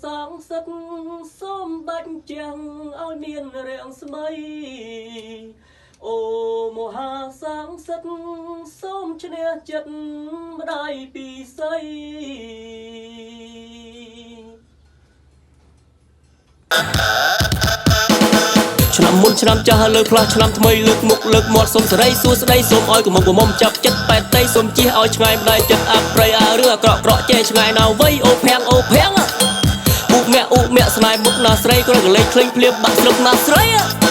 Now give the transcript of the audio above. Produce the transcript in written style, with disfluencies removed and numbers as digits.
សងសិទ្ធសូមបាច់ចាំងឲ្យមានរាំងស្មៃអូមហាសងសិទ្ធសូមឈ្នះចិត្តម្ដាយពីស័យឆ្នាំមុនឆ្នាំចាស់លើផ្លាស់ឆ្នាំថ្មីលើកមុខលើកមាត់សូមសេរីសួស្ដីសូមឲ្យកុំមកមុំចាប់ចិត្តប៉ែតដីសូមជិះឲ្យឆ្ងាយម្ដាយចិត្តអាប់ប្រៃអារឿងអាក្រក់ក្រក់ចេះឆ្ងាយណាវៃអូភាំងអូភាំងឧមាក់ស្នេហ៍មុខណាស្រីគ្រាន់កលេចឃ្លេងភ្លៀបបាក់ស្លឹកណាស្រី